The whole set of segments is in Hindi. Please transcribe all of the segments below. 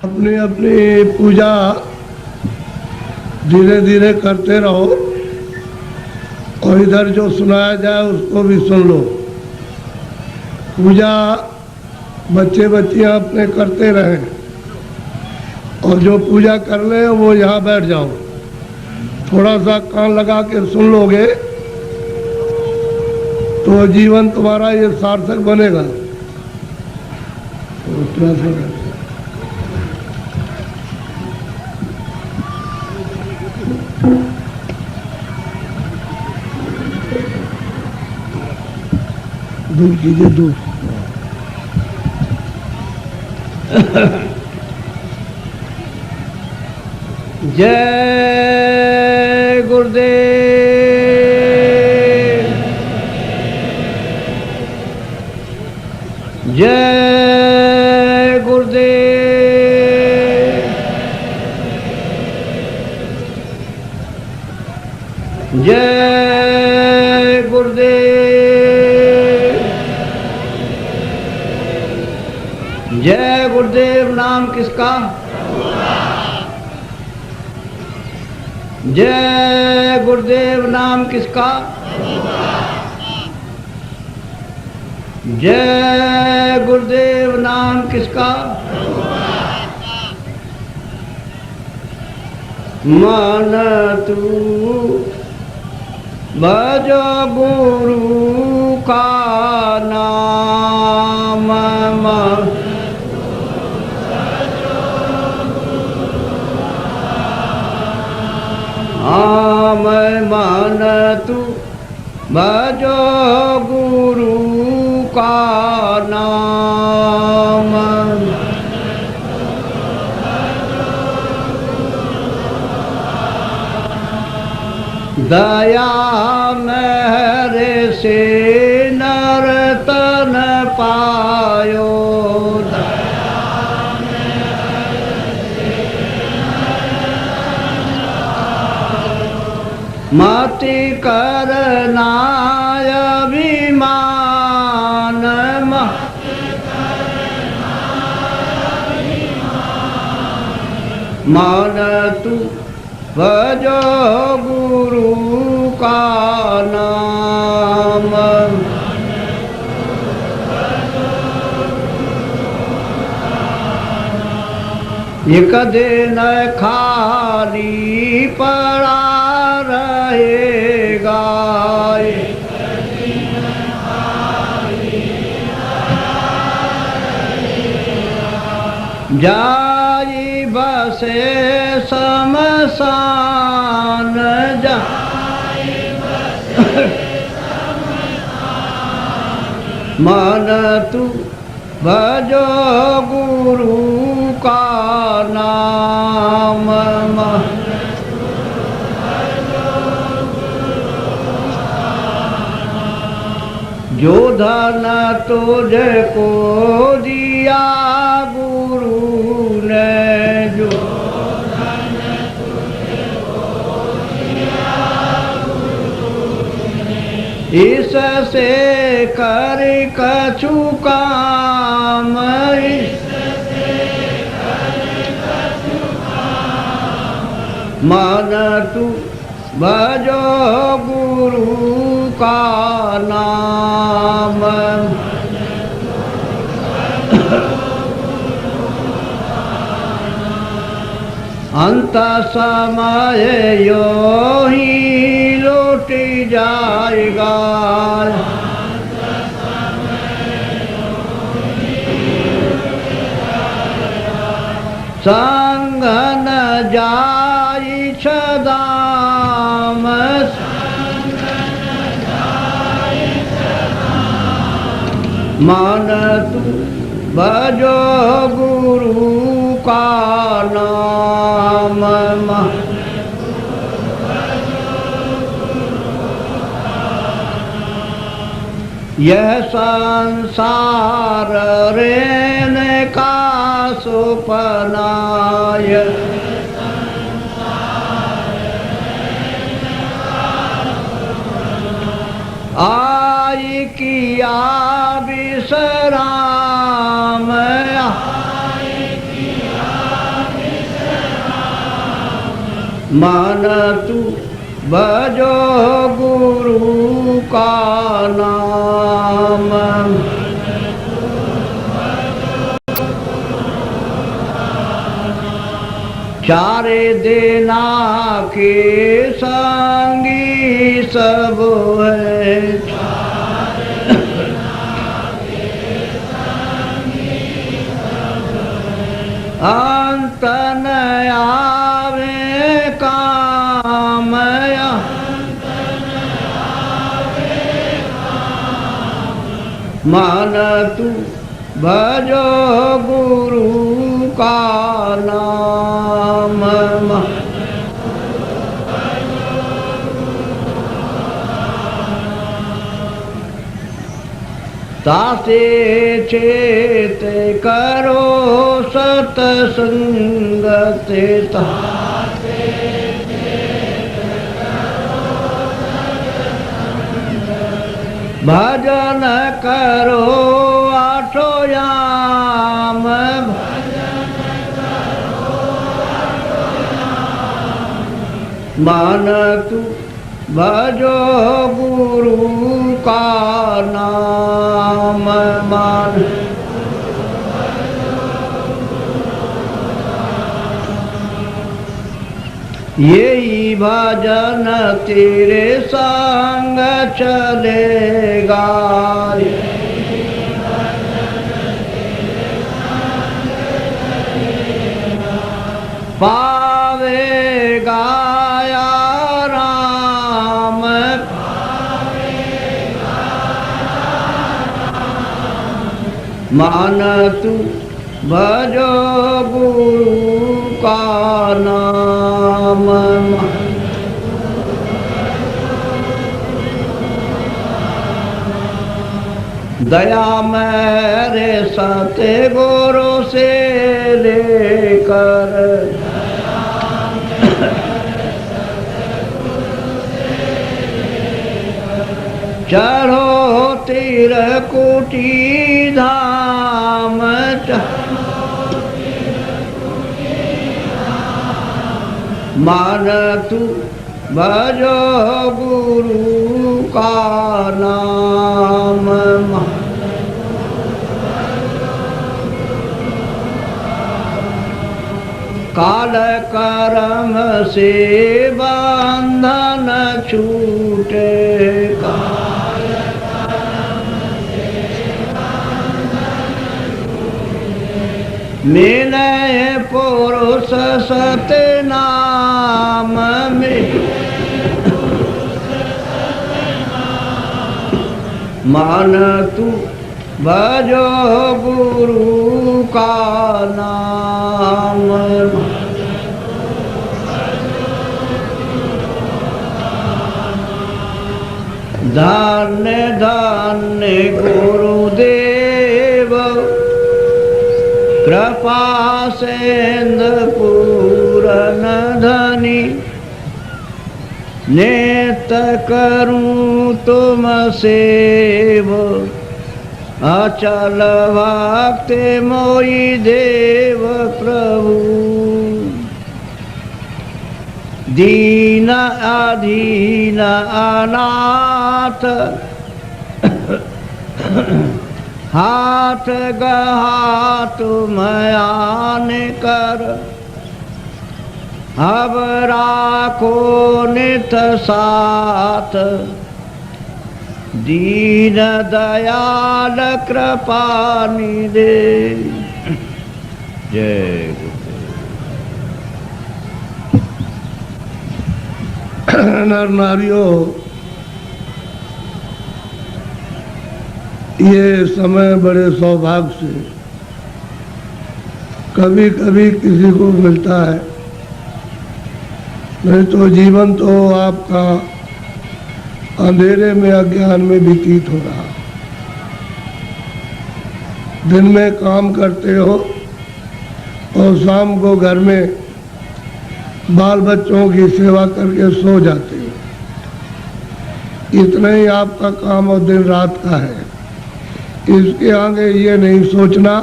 अपनी अपनी पूजा धीरे धीरे करते रहो और इधर जो सुनाया जाए उसको भी सुन लो। पूजा बच्चे बच्चियां अपने करते रहें और जो पूजा कर ले वो यहाँ बैठ जाओ। थोड़ा सा कान लगा के सुन लोगे तो जीवन तुम्हारा ये सार्थक बनेगा। दूर कीजिए, दूर। जय गुरुदेव, जय गुरुदेव, जय गुरुदेव, जय गुरुदेव। नाम किसका? जय गुरुदेव। नाम किसका? जय गुरुदेव। नाम किसका? मन तू भजो गुरु का नाम, मैं मन तू भजो गुरु का नाम, दया मेरे से नर्तन पायो, मति करना अभिमान, मन तू भजो गुरु का नाम, एक दिन खाली पड़ा रहेगा, जाई बसे शमशान, मन तू भजो गुरु का नाम, जो धन तुझको दिया गुरु ने, जो धन तुझको दिया गुरु ने, इससे कर कछु काम, मन तू भजो गुरु का नाम, अंत समय यो ही लौट जाएगा, संग न जाई छदाम, मन तू भजो गुरु का नाम, यह संसार रहने का सुपनाय, आई किया विश्राम, मन तू भजो गुरु का नाम। चारे देना के संगी सब है, अंत न आवे काम, मन तू भजो गुरु का नाम। तासे चेत करो सतसंगत, भजन करो आठो याम, मन तू भजो गुरु का नाम। मान यही भजन तेरे संग चलेगा, पावेगा या राम, मान तू भजो गुरु का नाम। दया मेरे सत्य गुरु से लेकर, चढ़ो तिरकुटी धाम, मान तू भजो गुरु का नाम। काल कर्म से बंधन छूटेगा, मिले पुरुष सत्य नाम में, मान तू भजो गुरु का नाम। धन्य धन्य गुरुदेव, कृपा सेंद पूरन धनी, नेत करूं तुम सेव, अचल भक्ति मोई देव प्रभु। दीन अधीन अनाथ, हाथ गहा तुम आन कर, अब राखो नित साथ, दीन दयाल कृपा निधे। जय नर नारियों, ये समय बड़े सौभाग्य से कभी कभी किसी को मिलता है, नहीं तो जीवन तो आपका अंधेरे में अज्ञान में व्यतीत हो रहा। दिन में काम करते हो और शाम को घर में बाल बच्चों की सेवा करके सो जाते हो। इतना ही आपका काम और दिन रात का है। इसके आगे ये नहीं सोचना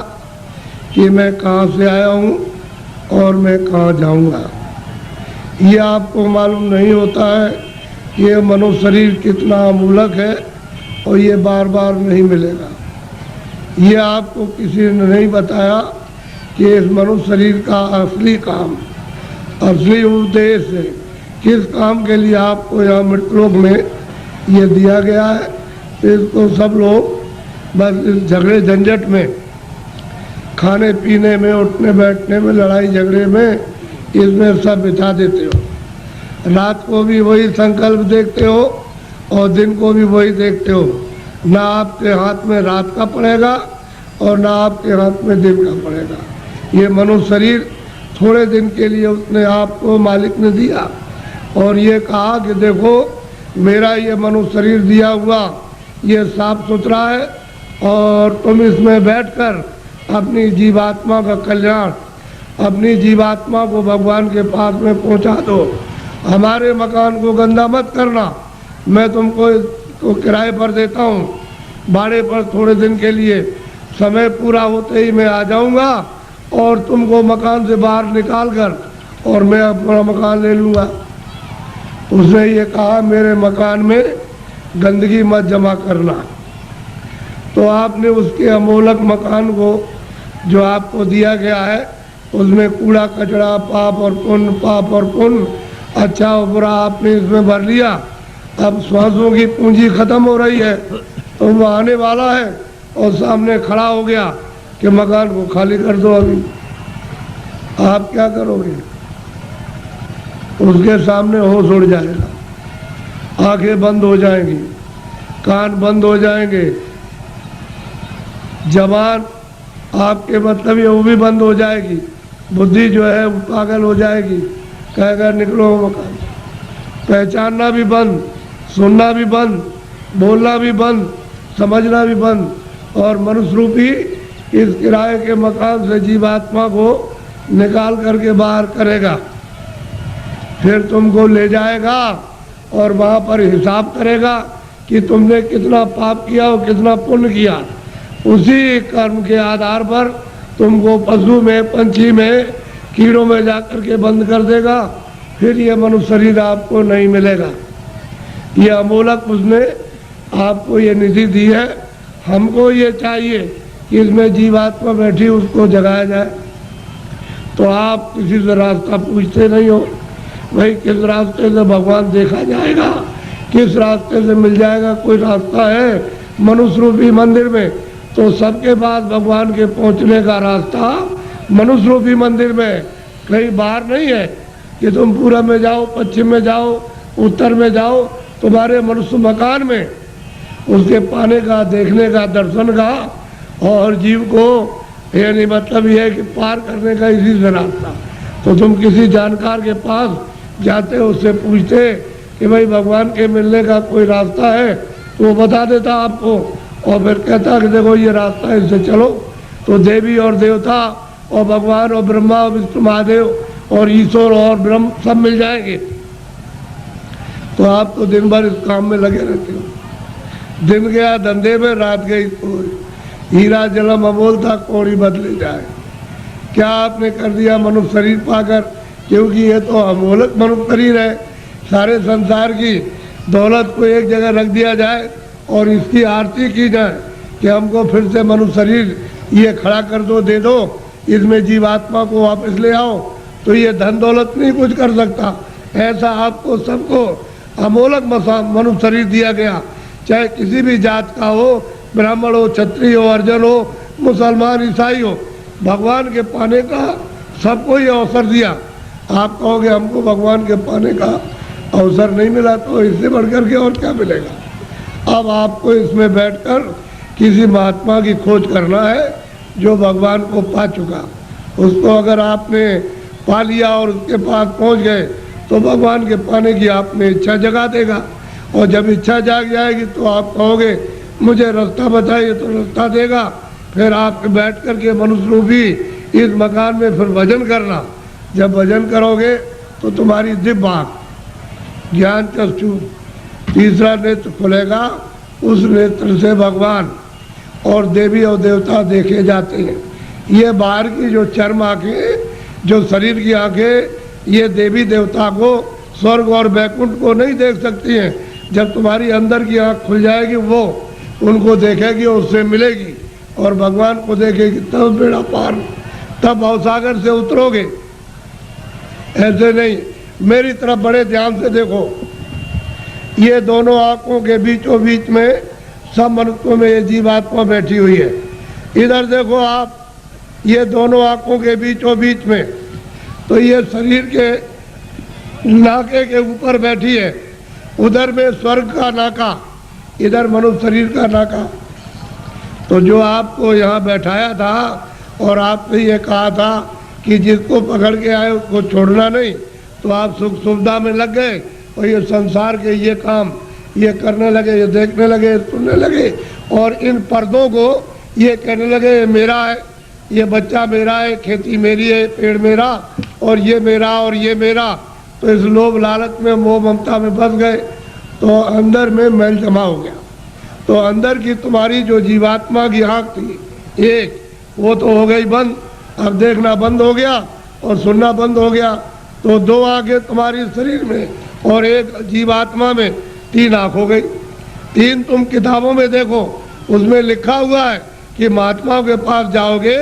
कि मैं कहाँ से आया हूँ और मैं कहाँ जाऊँगा। ये आपको मालूम नहीं होता है ये मनुष्य शरीर कितना अमूलक है और ये बार बार नहीं मिलेगा। ये आपको किसी ने नहीं बताया कि इस मनुष्य शरीर का असली काम, असली उद्देश्य, किस काम के लिए आपको यहाँ मृतलोक में ये दिया गया है। इसको सब लोग बस इस झगड़े झंझट में, खाने पीने में, उठने बैठने में, लड़ाई झगड़े में, इसमें सब बिता देते हो। रात को भी वही संकल्प देखते हो और दिन को भी वही देखते हो। ना आपके हाथ में रात का पड़ेगा और ना आपके हाथ में दिन का पड़ेगा। ये मनुष्य शरीर थोड़े दिन के लिए उसने आपको मालिक ने दिया और ये कहा कि देखो मेरा ये मनुष्य शरीर दिया हुआ ये साफ सुथरा है और तुम इसमें बैठकर अपनी जीवात्मा का कल्याण, अपनी जीवात्मा को भगवान के पास में पहुंचा दो। हमारे मकान को गंदा मत करना, मैं तुमको किराए पर देता हूँ, भाड़े पर थोड़े दिन के लिए, समय पूरा होते ही मैं आ जाऊँगा और तुमको मकान से बाहर निकाल कर और मैं अपना मकान ले लूँगा। उसने ये कहा मेरे मकान में गंदगी मत जमा करना। तो आपने उसके अमोलक मकान को जो आपको दिया गया है उसमें कूड़ा कचरा, पाप और पुण्य, अच्छा और बुरा आपने इसमें भर लिया। अब श्वासों की पूंजी खत्म हो रही है तो वो आने वाला है और सामने खड़ा हो गया कि मकान को खाली कर दो। अभी आप क्या करोगे? उसके सामने होश उड़ जाएगा, आंखें बंद हो जाएंगी, कान बंद हो जाएंगे, जबान आपके मतलब ये वो भी बंद हो जाएगी, बुद्धि जो है वो पागल हो जाएगी, कहेगा निकलो मकान। पहचानना भी बंद, सुनना भी बंद, बोलना भी बंद, समझना भी बंद और मनुष्य रूपी इस किराए के मकान से जीवात्मा को निकाल करके बाहर करेगा। फिर तुमको ले जाएगा और वहाँ पर हिसाब करेगा कि तुमने कितना पाप किया और कितना पुण्य किया। उसी कर्म के आधार पर तुमको पशु में, पंछी में, कीड़ों में जाकर के बंद कर देगा। फिर ये मनुष्य शरीर आपको नहीं मिलेगा। ये अमोलक उसने आपको ये निधि दी है। हमको ये चाहिए कि इसमें जीवात्मा बैठी उसको जगाया जाए। तो आप किसी से रास्ता पूछते नहीं हो, भाई किस रास्ते से भगवान देखा जाएगा, किस रास्ते से मिल जाएगा। कोई रास्ता है मनुष्य रूपी मंदिर में? तो सबके पास भगवान के पहुंचने का रास्ता मनुष्य रूपी मंदिर में, कहीं बाहर नहीं है कि तुम पूरब में जाओ, पश्चिम में जाओ, उत्तर में जाओ। तुम्हारे मनुष्य मकान में उसके पाने का, देखने का, दर्शन का और जीव को यानी मतलब ये है कि पार करने का इसी से रास्ता। तो तुम किसी जानकार के पास जाते, उससे पूछते कि भाई भगवान के मिलने का कोई रास्ता है, तो वो बता देता आपको और फिर कहता कि देखो ये रास्ता है, इससे चलो। तो देवी और देवता और भगवान और ब्रह्मा और विष्णु महादेव और ईश्वर और ब्रह्म सब मिल जाएंगे। तो आप तो दिन भर इस काम में लगे रहते हो। दिन गया धंधे में, रात गई कोई। हीरा जलम अमोल था, कौड़ी बदले जाए। क्या आपने कर दिया मनुष्य शरीर पाकर? क्योंकि ये तो अमोलक मनुष्य शरीर है। सारे संसार की दौलत को एक जगह रख दिया जाए और इसकी आरती की जाए कि हमको फिर से मनुष्य शरीर ये खड़ा कर दो, दे दो, इसमें जीवात्मा को वापस ले आओ, तो ये धन दौलत नहीं कुछ कर सकता। ऐसा आपको सबको अमोलक मनुष्य शरीर दिया गया, चाहे किसी भी जात का हो, ब्राह्मण हो, क्षत्रिय हो, अर्जन हो, मुसलमान, ईसाई हो। भगवान के पाने का सबको ये अवसर दिया। आप कहोगे हमको भगवान के पाने का अवसर नहीं मिला, तो इससे बढ़कर के और क्या मिलेगा। अब आपको इसमें बैठकर किसी महात्मा की खोज करना है जो भगवान को पा चुका। उसको अगर आपने पा लिया और उसके पास पहुंच गए तो भगवान के पाने की आपने इच्छा जगा देगा। और जब इच्छा जाग जाएगी तो आप कहोगे मुझे रास्ता बताइए, तो रास्ता देगा। फिर आप बैठ कर के मनुष्य रूपी इस मकान में फिर भजन करना। जब भजन करोगे तो तुम्हारी दिव्य आँख, ज्ञान चक्षु, तीसरा नेत्र खुलेगा। उस नेत्र से भगवान और देवी और देवता देखे जाते हैं। ये बाहर की जो चर्म आँखें, जो शरीर की आँखें, ये देवी देवता को, स्वर्ग और वैकुंठ को नहीं देख सकती हैं। जब तुम्हारी अंदर की आँख खुल जाएगी वो उनको देखेगी और उससे मिलेगी और भगवान को देखेगी, तब बेड़ा पार, तब भवसागर से उतरोगे। ऐसे नहीं, मेरी तरफ बड़े ध्यान से देखो। ये दोनों आंखों के बीचों बीच में सब मनुष्यों में ये जीवात्मा बैठी हुई है। इधर देखो आप, ये दोनों आंखों के बीचों बीच में, तो ये शरीर के नाके के ऊपर बैठी है। उधर में स्वर्ग का नाका, इधर मनुष्य शरीर का नाका। तो जो आपको यहाँ बैठाया था और आपने ये कहा था कि जिसको पकड़ के आए उसको छोड़ना नहीं, तो आप सुख सुविधा में लग गए और ये संसार के ये काम ये करने लगे, ये देखने लगे, सुनने लगे और इन पर्दों को ये कहने लगे ये मेरा है, ये बच्चा मेरा है, खेती मेरी है, पेड़ मेरा और ये मेरा और ये मेरा। तो इस लोभ लालच में, मोह ममता में बस गए, तो अंदर में मैल जमा हो गया। तो अंदर की तुम्हारी जो जीवात्मा की आँख थी एक, वो तो हो गई बंद। अब देखना बंद हो गया और सुनना बंद हो गया। तो दो आंखें तुम्हारी शरीर में और एक जीवात्मा में, तीन आँख हो गई। तीन तुम किताबों में देखो, उसमें लिखा हुआ है कि महात्माओं के पास जाओगे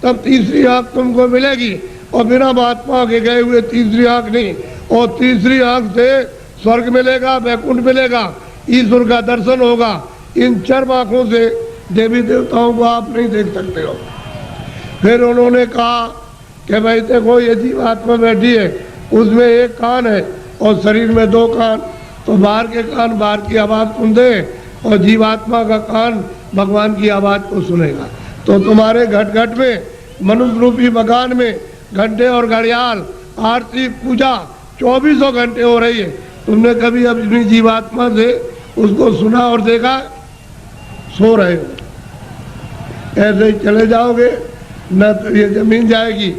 तब तीसरी आँख तुमको मिलेगी, और बिना महात्मा के गए हुए तीसरी आँख नहीं। और तीसरी आँख से स्वर्ग मिलेगा, वैकुंठ मिलेगा, ईश्वर का दर्शन होगा। इन चर्म आँखों से देवी देवताओं को आप नहीं देख सकते हो। फिर उन्होंने कहा कि भाई देखो ये जीवात्मा बैठी है, उसमें एक कान है और शरीर में दो कान, तो बाहर के कान बाहर की आवाज़ सुनते और जीवात्मा का कान भगवान की आवाज़ को सुनेगा। तो तुम्हारे घट घट में, मनुष्य रूपी मकान में घंटे और घड़ियाल, आरती, पूजा 2400 घंटे हो रही है। तुमने कभी अपनी जीवात्मा से उसको सुना और देखा? सो रहे हो, ऐसे ही चले जाओगे। न तो ये जमीन जाएगी,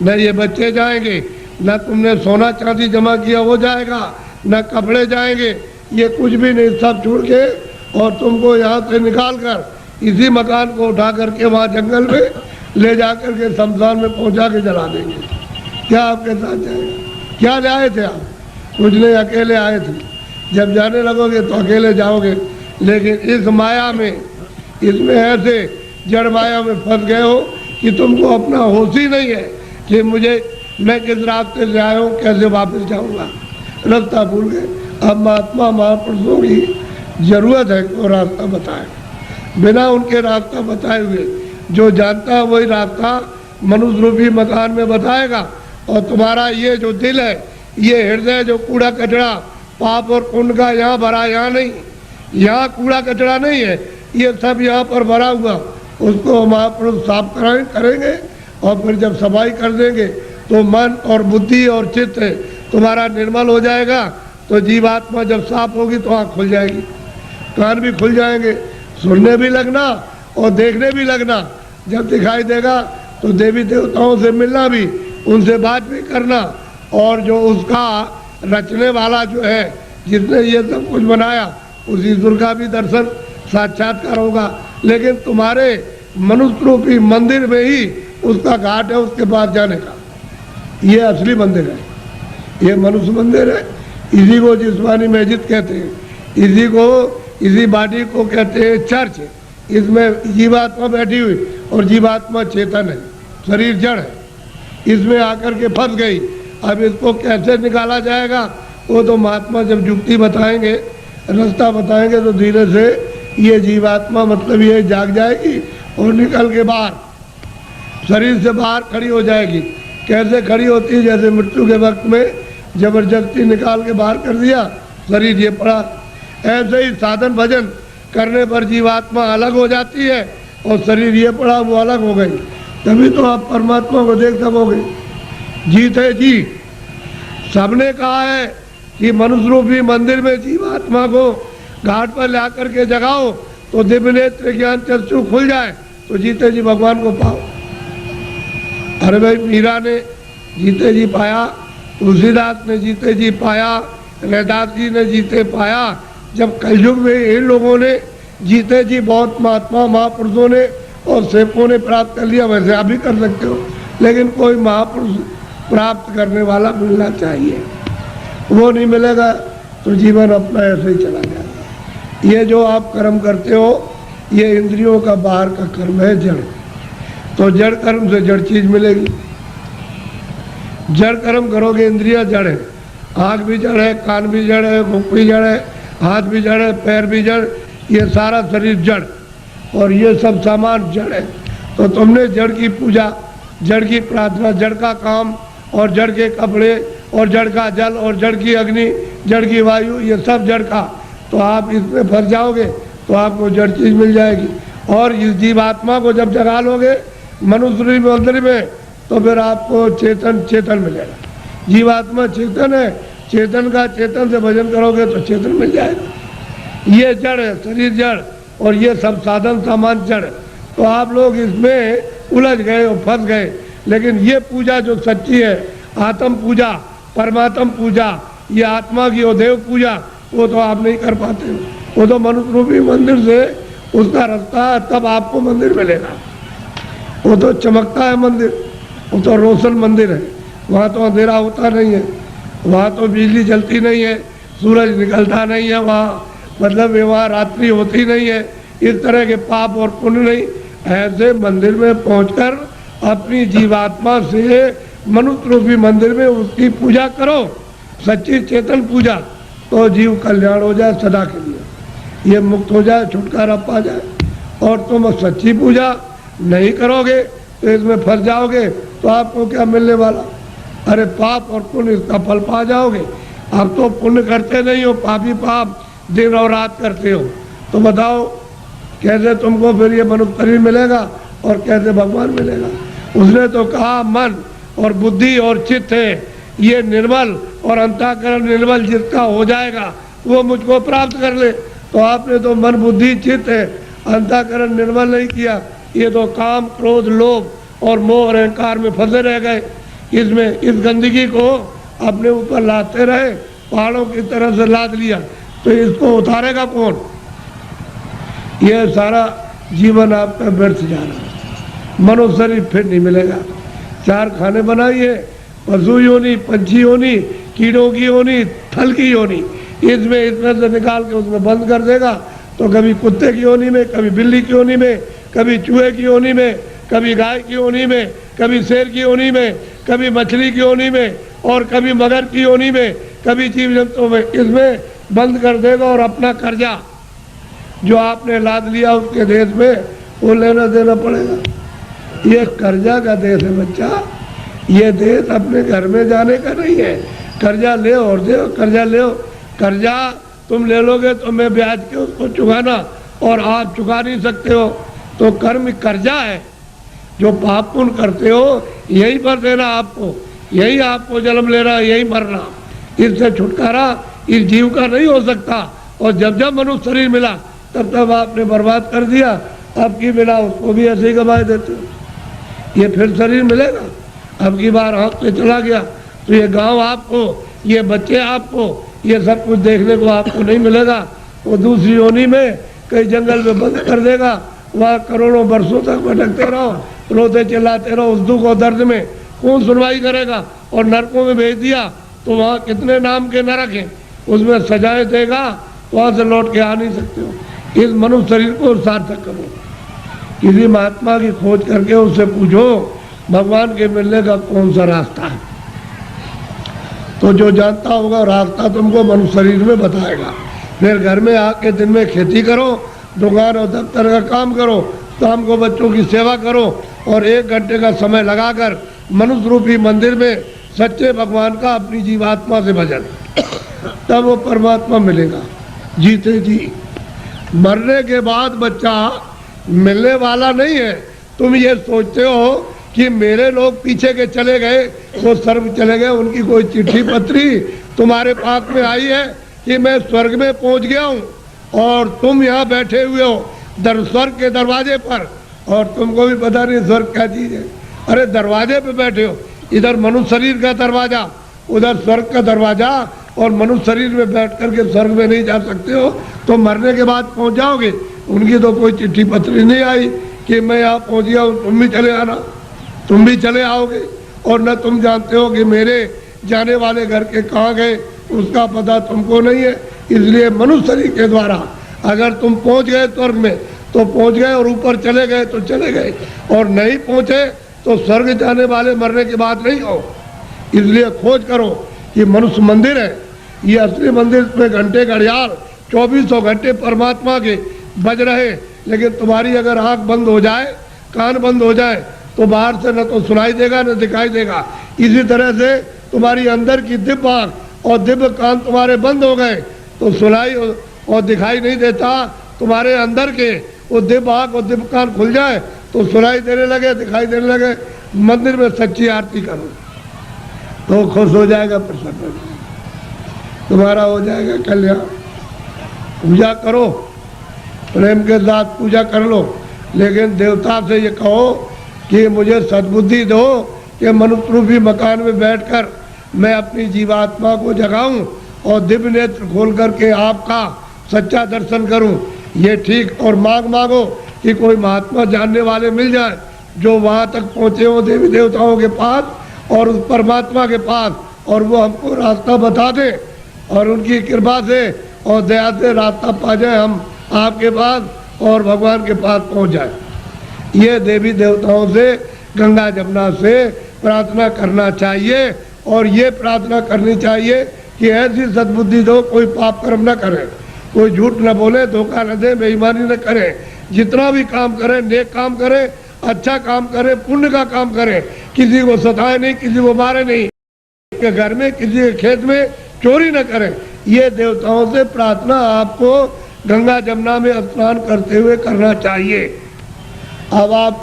न ये बच्चे जाएंगे, न तुमने सोना चांदी जमा किया वो जाएगा, न कपड़े जाएंगे, ये कुछ भी नहीं, सब छोड़ के और तुमको यहाँ से निकाल कर इसी मकान को उठा करके वहाँ जंगल में ले जा कर के शमशान में पहुँचा के जला देंगे। क्या आपके साथ जाएगा? क्या आए थे आप? कुछ नहीं, अकेले आए थे। जब जाने लगोगे तो अकेले जाओगे। लेकिन इस माया में, इसमें ऐसे जड़ माया में फंस गए हो कि तुमको अपना होश ही नहीं है कि मैं किस रास्ते से आया हूँ, कैसे वापस जाऊँगा, रास्ता भूल गए। अब महात्मा महापुरुषों की जरूरत है वो रास्ता बताए। बिना उनके रास्ता बताए हुए जो जानता है वही रास्ता मनुष्य रूपी मकान में बताएगा। और तुम्हारा ये जो दिल है, ये हृदय जो कूड़ा कचरा पाप और पुण्य का यहाँ भरा, यहाँ नहीं, यहाँ कूड़ा कचरा नहीं है, ये सब यहाँ पर भरा हुआ, उसको महापुरुष साफ करेंगे। और फिर जब सफाई कर देंगे तो मन और बुद्धि और चित्त तुम्हारा निर्मल हो जाएगा। तो जीवात्मा जब साफ होगी तो आँख खुल जाएगी, कान भी खुल जाएंगे, सुनने भी लगना और देखने भी लगना। जब दिखाई देगा तो देवी देवताओं से मिलना भी, उनसे बात भी करना। और जो उसका रचने वाला जो है, जिसने ये सब कुछ बनाया, उस ईश्वर का भी दर्शन साक्षात्कार होगा। लेकिन तुम्हारे मनुष्य रूपी मंदिर में ही उसका घाट है, उसके पास जाने का। ये असली मंदिर है, ये मनुष्य मंदिर है। इसी को जिस्मानी मस्जिद कहते हैं, इसी बाटी को कहते हैं चर्च। इसमें जीवात्मा बैठी हुई और जीवात्मा चेतन है, शरीर जड़ है, इसमें आकर के फंस गई। अब इसको कैसे निकाला जाएगा वो तो महात्मा जब युक्ति बताएंगे, रास्ता बताएंगे, तो धीरे से ये जीवात्मा मतलब ये जाग जाएगी और निकल के बाहर शरीर से बाहर खड़ी हो जाएगी। कैसे खड़ी होती है? जैसे मृत्यु के वक्त में जबरदस्ती निकाल के बाहर कर दिया, शरीर ये पड़ा। ऐसे ही साधन भजन करने पर जीवात्मा अलग हो जाती है और शरीर ये पड़ा वो अलग हो गई। तभी तो आप परमात्मा को देख सकोगे। जीत है जी, सबने कहा है कि मनुष्य रूपी मंदिर में जीवात्मा को घाट पर ला करके जगाओ तो दिव्य नेत्र ज्ञान चक्षु खुल जाए, तो जीते जी भगवान को पाओ। अरे भाई, मीरा ने जीते जी पाया, तुलसीदास ने जीते जी पाया, रैदास जी ने जीते पाया। जब कलयुग में इन लोगों ने जीते जी बहुत महात्मा महापुरुषों ने और सेवकों ने प्राप्त कर लिया, वैसे आप भी कर सकते हो। लेकिन कोई महापुरुष प्राप्त करने वाला मिलना चाहिए। वो नहीं मिलेगा तो जीवन अपना ऐसे ही चला जाएगा। ये जो आप कर्म करते हो ये इंद्रियों का बाहर का कर्म है, जड़। तो जड़ कर्म से जड़ चीज मिलेगी। जड़ कर्म करोगे, इंद्रियां जड़ है, आँख भी जड़ है, कान भी जड़ है, मुख भी जड़ है, हाथ भी जड़ है, पैर भी जड़, ये सारा शरीर जड़ और ये सब सामान जड़ है। तो तुमने जड़ की पूजा, जड़ की प्रार्थना, जड़ का काम और जड़ के कपड़े और जड़ का जल और जड़ की अग्नि, जड़ की वायु, ये सब जड़ का, तो आप इसमें फंस जाओगे तो आपको जड़ चीज मिल जाएगी। और इस जीवात्मा को जब जगा लोगे मनुष्य मंदिर में तो फिर आपको चेतन मिलेगा। जीवात्मा चेतन है, चेतन का चेतन से भजन करोगे तो चेतन मिल जाएगा। ये जड़ है, शरीर जड़ और ये सब साधन सामान जड़। तो आप लोग इसमें उलझ गए और फंस गए। लेकिन ये पूजा जो सच्ची है, आत्म पूजा, परमात्म पूजा, ये आत्मा की और देव पूजा, वो तो आप नहीं कर पाते। वो तो मनुष्य रूपी मंदिर से उसका रास्ता है, तब आपको मंदिर मिलेगा। वो तो चमकता है मंदिर, वो तो रोशन मंदिर है। वहाँ तो अंधेरा होता नहीं है, वहाँ तो बिजली जलती नहीं है, सूरज निकलता नहीं है, वहाँ मतलब वहाँ रात्रि होती नहीं है, इस तरह के पाप और पुण्य नहीं। ऐसे मंदिर में पहुंचकर अपनी जीवात्मा से मनुष्य रूपी मंदिर में उसकी पूजा करो, सच्ची चेतन पूजा, तो जीव कल्याण हो जाए सदा के लिए, ये मुक्त हो जाए, छुटकारा पा जाए। और तुम सच्ची पूजा नहीं करोगे तो इसमें फंस जाओगे तो आपको क्या मिलने वाला? अरे पाप और पुण्य इसका फल पा जाओगे। आप तो पुण्य करते नहीं हो, पापी पाप दिन और रात करते हो। तो बताओ कैसे तुमको फिर ये मनुष्य शरीर मिलेगा और कैसे भगवान मिलेगा? उसने तो कहा मन और बुद्धि और चित्त है ये निर्मल और अंतःकरण निर्मल जिसका हो जाएगा वो मुझको प्राप्त कर ले। तो आपने तो मन बुद्धि चित्त है, अंतःकरण निर्मल नहीं किया। ये तो काम क्रोध लोभ और मोह और अहंकार में फंसे रह गए। इसमें इस गंदगी को अपने ऊपर लाते रहे, पहाड़ों की तरह से लाद लिया, तो इसको उतारेगा कौन? ये सारा जीवन आपका व्यर्थ जा रहा है। मनुष्य शरीर फिर नहीं मिलेगा। चार खाने बनाइए, पशु योनि, पंछी योनि, कीड़ों की योनि, थल की योनि, इसमें से निकाल के उसमें बंद कर देगा। तो कभी कुत्ते की योनि में, कभी बिल्ली की योनि में, कभी चूहे की योनि में, कभी गाय की योनि में, कभी शेर की योनि में, कभी मछली की योनि में और कभी मगर की योनि में, कभी जीव जंतुओं में, इसमें बंद कर देगा। और अपना कर्जा जो आपने लाद लिया उसके देश में वो लेना देना पड़ेगा। ये कर्जा का देश है बच्चा, ये देश अपने घर में जाने का नहीं है। कर्जा ले और दे, कर्जा ले, कर्जा तुम ले लोगे तो मैं ब्याज के उसको चुकाना और आप चुका नहीं सकते हो। तो कर्म कर्जा है, जो पाप पुण्य करते हो यही पर देना आपको, यही आपको जन्म लेना, यही मरना। इससे छुटकारा इस जीव का नहीं हो सकता। और जब जब मनुष्य शरीर मिला तब तब आपने बर्बाद कर दिया। अब की बिना उसको भी ऐसे ही गवाए देते हो। ये फिर शरीर मिलेगा। अब की बार हाथ से चला गया तो ये गांव आपको, ये बच्चे आपको, ये सब कुछ देखने को आपको नहीं मिलेगा। वो दूसरी योनि में कई जंगल में बंद कर देगा, वहाँ करोड़ों वर्षों तक भटकते रहो, रोते चिल्लाते रहो, उस दुख और दर्द में कौन सुनवाई करेगा? और नरकों में भेज दिया तो वहाँ कितने नाम के नरक हैं, उसमें सजाएं देगा, वहाँ से लौट के आ नहीं सकते हो। इस मनुष्य शरीर को सार्थक करो। किसी महात्मा की खोज करके उससे पूछो भगवान के मिलने का कौन सा रास्ता है, तो जो जानता होगा रास्ता तुमको मनुष्य शरीर में बताएगा। फिर घर में आके दिन में खेती करो, दुकान और दफ्तर का काम करो, शाम को बच्चों की सेवा करो और 1 घंटे का समय लगाकर मनुष्य रूपी मंदिर में सच्चे भगवान का अपनी जीवात्मा से भजन, तब वो परमात्मा मिलेगा। जीते जी मरने के बाद बच्चा मिलने वाला नहीं है। तुम ये सोचते हो कि मेरे लोग पीछे के चले गए, वो स्वर्ग चले गए, उनकी कोई चिट्ठी पत्री तुम्हारे पास में आई है कि मैं स्वर्ग में पहुंच गया हूँ और तुम यहाँ बैठे हुए हो स्वर्ग के दरवाजे पर, और तुमको भी पता नहीं स्वर्ग क्या चीज है। अरे दरवाजे पे बैठे हो, इधर मनुष्य शरीर का दरवाजा, उधर स्वर्ग का दरवाजा, और मनुष्य शरीर में बैठ करके स्वर्ग में नहीं जा सकते हो तो मरने के बाद पहुंच जाओगे। उनकी तो कोई चिट्ठी पत्री नहीं आई कि मैं यहाँ पहुंच गया हूँ, तुम भी चले आना, तुम भी चले आओगे। और न तुम जानते हो कि मेरे जाने वाले घर के कहाँ गए, उसका पता तुमको नहीं है। इसलिए मनुष्य शरीर के द्वारा अगर तुम पहुंच गए स्वर्ग में तो पहुंच गए, और ऊपर चले गए तो चले गए, और नहीं पहुंचे तो स्वर्ग जाने वाले मरने की बात नहीं हो। इसलिए खोज करो कि मनुष्य मंदिर है, ये असली मंदिर में घंटे घड़ियाल 2400 घंटे परमात्मा के बज रहे। लेकिन तुम्हारी अगर आंख बंद हो जाए, कान बंद हो जाए, तो बाहर से न तो सुनाई देगा न दिखाई देगा। इसी तरह से तुम्हारी अंदर की दिव्य आंख और दिव्य कान तुम्हारे बंद हो गए तो सुनाई और दिखाई नहीं देता। तुम्हारे अंदर के वो दिव्य आंख और दिव्य कान खुल जाए तो सुनाई देने लगे, दिखाई देने लगे। मंदिर में सच्ची आरती करो तो खुश हो जाएगा, प्रसन्न हो जाएगा, तुम्हारा हो जाएगा कल्याण। पूजा करो, प्रेम के साथ पूजा कर लो, लेकिन देवता से ये कहो कि मुझे सद्बुद्धि दो कि मनुष्य रूपी मकान में बैठकर मैं अपनी जीवात्मा को जगाऊं और दिव्य नेत्र खोल करके आपका सच्चा दर्शन करूं। ये ठीक। और मांगो कि कोई महात्मा जानने वाले मिल जाए जो वहां तक पहुंचे हो देवी देवताओं के पास और उस परमात्मा के पास, और वो हमको रास्ता बता दे और उनकी कृपा से और दया से रास्ता पा जाए, हम आपके पास और भगवान के पास पहुंच जाए। ये देवी देवताओं से, गंगा जमुना से प्रार्थना करना चाहिए। और ये प्रार्थना करनी चाहिए कि ऐसी सद्बुद्धि दो, कोई पाप कर्म न करे, कोई झूठ न बोले, धोखा न दे, बेईमानी न करे। जितना भी काम करे, नेक काम करे, अच्छा काम करे, पुण्य का काम करे, किसी को सताए नहीं, किसी को मारे नहीं, के घर में किसी के खेत में चोरी न करे। ये देवताओं से प्रार्थना आपको गंगा जमुना में स्नान करते हुए करना चाहिए। अब आप